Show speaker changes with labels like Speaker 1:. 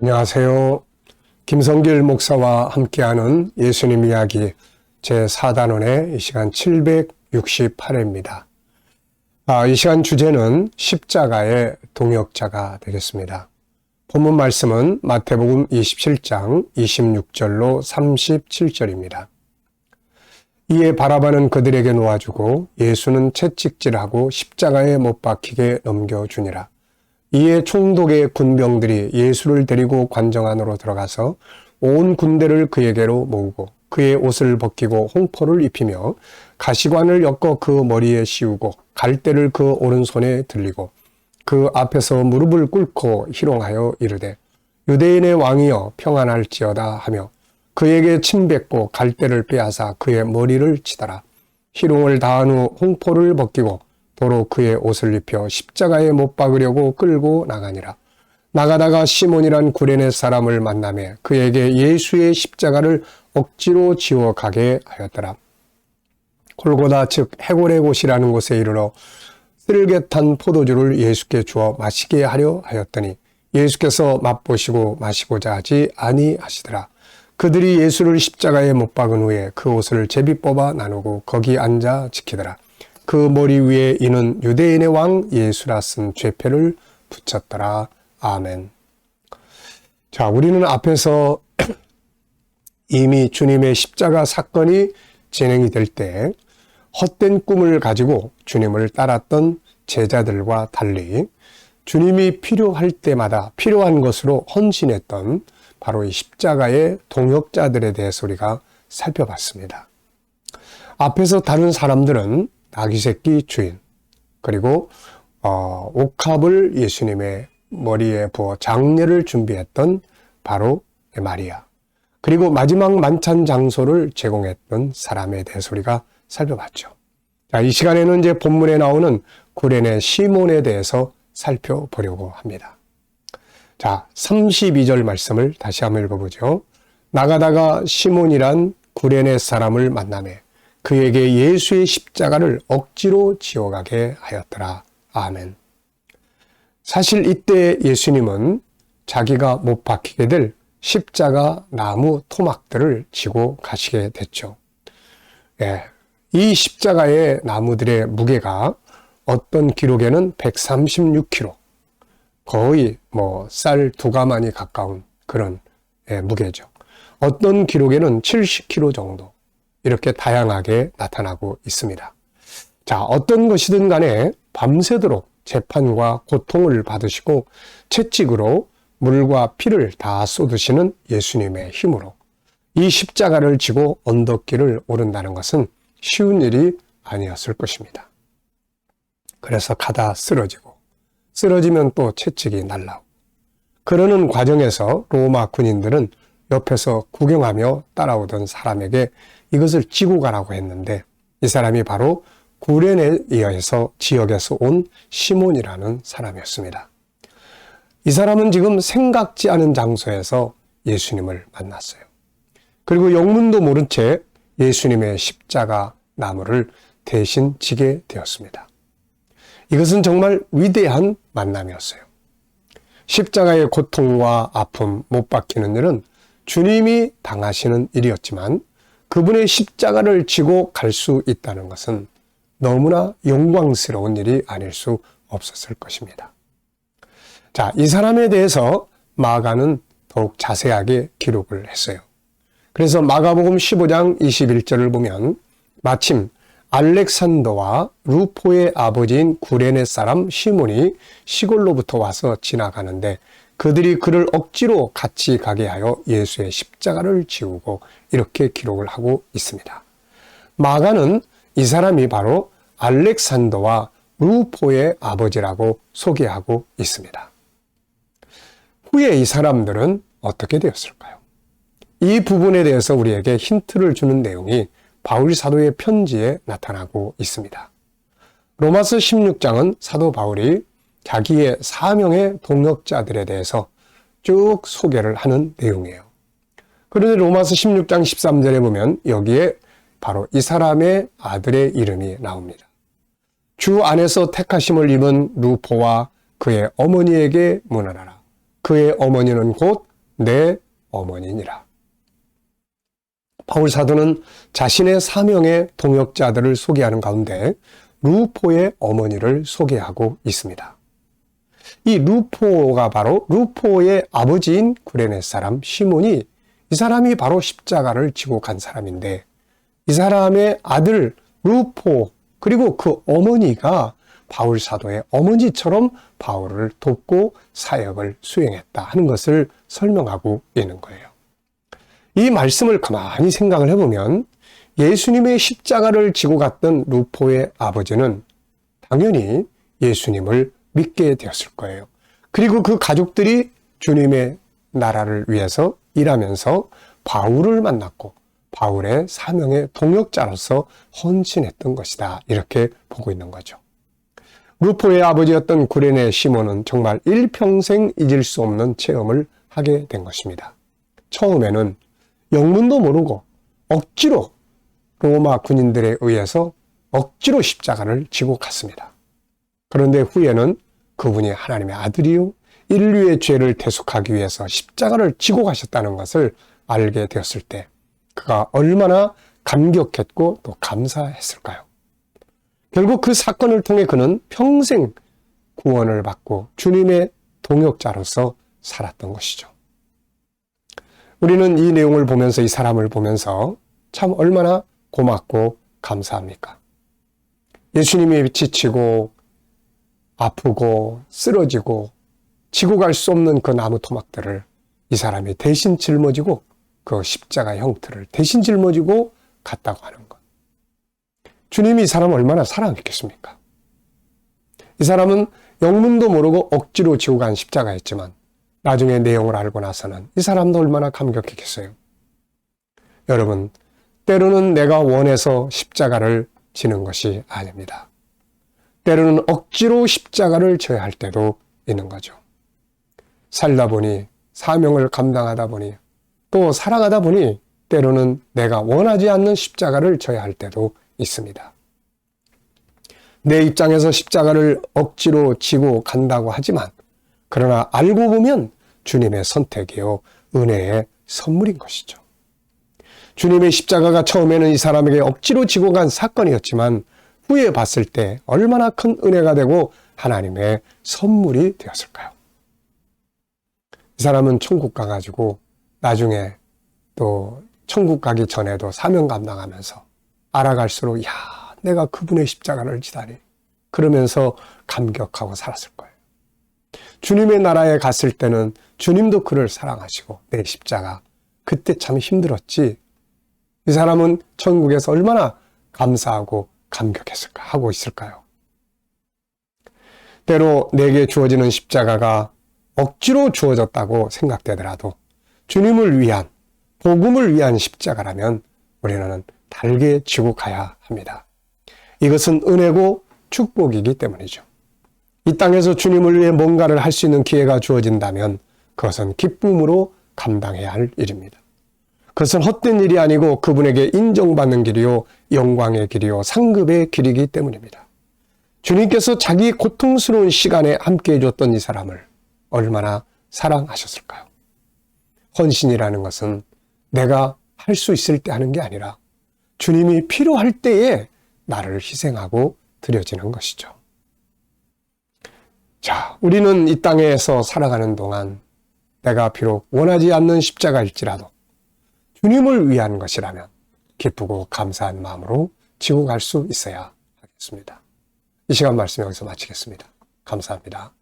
Speaker 1: 안녕하세요. 김성길 목사와 함께하는 예수님 이야기 제4단원의 이 시간 768회입니다. 이 시간 주제는 십자가의 동역자가 되겠습니다. 본문 말씀은 마태복음 27장 26절로 37절입니다. 이에 바라바는 그들에게 놓아주고 예수는 채찍질하고 십자가에 못 박히게 넘겨주니라. 이에 총독의 군병들이 예수를 데리고 관정 안으로 들어가서 온 군대를 그에게로 모으고 그의 옷을 벗기고 홍포를 입히며 가시관을 엮어 그 머리에 씌우고 갈대를 그 오른손에 들리고 그 앞에서 무릎을 꿇고 희롱하여 이르되 유대인의 왕이여 평안할지어다 하며 그에게 침뱉고 갈대를 빼앗아 그의 머리를 치더라. 희롱을 다한 후 홍포를 벗기고 도로 그의 옷을 입혀 십자가에 못 박으려고 끌고 나가니라. 나가다가 시몬이란 구레네 사람을 만나매 그에게 예수의 십자가를 억지로 지워 가게 하였더라. 골고다 즉 해골의 곳이라는 곳에 이르러 쓸개 탄 포도주를 예수께 주어 마시게 하려 하였더니 예수께서 맛보시고 마시고자 하지 아니하시더라. 그들이 예수를 십자가에 못 박은 후에 그 옷을 제비 뽑아 나누고 거기 앉아 지키더라. 그 머리 위에 이는 유대인의 왕 예수라 쓴 죄패를 붙였더라. 아멘. 자, 우리는 앞에서 이미 주님의 십자가 사건이 진행이 될 때 헛된 꿈을 가지고 주님을 따랐던 제자들과 달리 주님이 필요할 때마다 필요한 것으로 헌신했던 바로 이 십자가의 동역자들에 대해서 우리가 살펴봤습니다. 앞에서 다른 사람들은 나귀새끼 주인, 그리고 옥합을 예수님의 머리에 부어 장례를 준비했던 바로 마리아, 그리고 마지막 만찬 장소를 제공했던 사람에 대해서 우리가 살펴봤죠. 자, 이 시간에는 이제 본문에 나오는 구레네 시몬에 대해서 살펴보려고 합니다. 자, 32절 말씀을 다시 한번 읽어보죠. 나가다가 시몬이란 구레네 사람을 만나매 그에게 예수의 십자가를 억지로 지어가게 하였더라. 아멘. 사실 이때 예수님은 자기가 못 박히게 될 십자가 나무 토막들을 지고 가시게 됐죠. 이 십자가의 나무들의 무게가 어떤 기록에는 136kg, 거의 쌀 2가마니 가까운 그런 무게죠. 어떤 기록에는 70kg 정도, 이렇게 다양하게 나타나고 있습니다. 자, 어떤 것이든 간에 밤새도록 재판과 고통을 받으시고 채찍으로 물과 피를 다 쏟으시는 예수님의 힘으로 이 십자가를 지고 언덕길을 오른다는 것은 쉬운 일이 아니었을 것입니다. 그래서 가다 쓰러지면 또 채찍이 날라오고, 그러는 과정에서 로마 군인들은 옆에서 구경하며 따라오던 사람에게 이것을 지고 가라고 했는데 이 사람이 바로 구레네에서 지역에서 온 시몬이라는 사람이었습니다. 이 사람은 지금 생각지 않은 장소에서 예수님을 만났어요. 그리고 영문도 모른 채 예수님의 십자가 나무를 대신 지게 되었습니다. 이것은 정말 위대한 만남이었어요. 십자가의 고통과 아픔, 못 박히는 일은 주님이 당하시는 일이었지만 그분의 십자가를 지고 갈 수 있다는 것은 너무나 영광스러운 일이 아닐 수 없었을 것입니다. 자, 이 사람에 대해서 마가는 더욱 자세하게 기록을 했어요. 그래서 마가복음 15장 21절을 보면 마침 알렉산더와 루포의 아버지인 구레네 사람 시몬이 시골로부터 와서 지나가는데 그들이 그를 억지로 같이 가게 하여 예수의 십자가를 지우고 이렇게 기록을 하고 있습니다. 마가는 이 사람이 바로 알렉산더와 루포의 아버지라고 소개하고 있습니다. 후에 이 사람들은 어떻게 되었을까요? 이 부분에 대해서 우리에게 힌트를 주는 내용이 바울 사도의 편지에 나타나고 있습니다. 로마서 16장은 사도 바울이 자기의 사명의 동역자들에 대해서 쭉 소개를 하는 내용이에요. 그런데 로마서 16장 13절에 보면 여기에 바로 이 사람의 아들의 이름이 나옵니다. 주 안에서 택하심을 입은 루포와 그의 어머니에게 문안하라. 그의 어머니는 곧 내 어머니니라. 바울 사도는 자신의 사명의 동역자들을 소개하는 가운데 루포의 어머니를 소개하고 있습니다. 이 루포가 바로 루포의 아버지인 구레네 사람 시몬이, 이 사람이 바로 십자가를 지고 간 사람인데, 이 사람의 아들 루포 그리고 그 어머니가 바울 사도의 어머니처럼 바울을 돕고 사역을 수행했다 하는 것을 설명하고 있는 거예요. 이 말씀을 가만히 생각을 해보면 예수님의 십자가를 지고 갔던 루포의 아버지는 당연히 예수님을 믿게 되었을 거예요. 그리고 그 가족들이 주님의 나라를 위해서 일하면서 바울을 만났고 바울의 사명의 동역자로서 헌신했던 것이다, 이렇게 보고 있는 거죠. 루포의 아버지였던 구레네 시몬은 정말 일평생 잊을 수 없는 체험을 하게 된 것입니다. 처음에는 영문도 모르고 억지로 로마 군인들에 의해서 억지로 십자가를 지고 갔습니다. 그런데 후에는 그분이 하나님의 아들이요 인류의 죄를 대속하기 위해서 십자가를 지고 가셨다는 것을 알게 되었을 때 그가 얼마나 감격했고 또 감사했을까요? 결국 그 사건을 통해 그는 평생 구원을 받고 주님의 동역자로서 살았던 것이죠. 우리는 이 내용을 보면서, 이 사람을 보면서 참 얼마나 고맙고 감사합니까? 예수님이 지치고 아프고 쓰러지고 지고 갈 수 없는 그 나무 토막들을 이 사람이 대신 짊어지고 그 십자가 형틀을 대신 짊어지고 갔다고 하는 것. 주님이 이 사람을 얼마나 사랑했겠습니까? 이 사람은 영문도 모르고 억지로 지고 간 십자가였지만 나중에 내용을 알고 나서는 이 사람도 얼마나 감격했겠어요. 여러분, 때로는 내가 원해서 십자가를 지는 것이 아닙니다. 때로는 억지로 십자가를 져야 할 때도 있는 거죠. 살다 보니, 사명을 감당하다 보니, 또 살아가다 보니 때로는 내가 원하지 않는 십자가를 져야 할 때도 있습니다. 내 입장에서 십자가를 억지로 지고 간다고 하지만, 그러나 알고 보면 주님의 선택이요 은혜의 선물인 것이죠. 주님의 십자가가 처음에는 이 사람에게 억지로 지고 간 사건이었지만 후에 봤을 때 얼마나 큰 은혜가 되고 하나님의 선물이 되었을까요? 이 사람은 천국 가가지고 나중에 또 천국 가기 전에도 사명 감당하면서 알아갈수록, 야, 내가 그분의 십자가를 지다니, 그러면서 감격하고 살았을 거예요. 주님의 나라에 갔을 때는 주님도 그를 사랑하시고 내 십자가 그때 참 힘들었지, 이 사람은 천국에서 얼마나 감사하고 감격했을까 하고 있을까요? 때로 내게 주어지는 십자가가 억지로 주어졌다고 생각되더라도 주님을 위한, 복음을 위한 십자가라면 우리는 달게 지고 가야 합니다. 이것은 은혜고 축복이기 때문이죠. 이 땅에서 주님을 위해 뭔가를 할 수 있는 기회가 주어진다면 그것은 기쁨으로 감당해야 할 일입니다. 그것은 헛된 일이 아니고 그분에게 인정받는 길이요 영광의 길이요 상급의 길이기 때문입니다. 주님께서 자기 고통스러운 시간에 함께 해줬던 이 사람을 얼마나 사랑하셨을까요? 헌신이라는 것은 내가 할 수 있을 때 하는 게 아니라 주님이 필요할 때에 나를 희생하고 드려지는 것이죠. 자, 우리는 이 땅에서 살아가는 동안 내가 비록 원하지 않는 십자가일지라도 주님을 위한 것이라면 기쁘고 감사한 마음으로 지고 갈 수 있어야 하겠습니다. 이 시간 말씀 여기서 마치겠습니다. 감사합니다.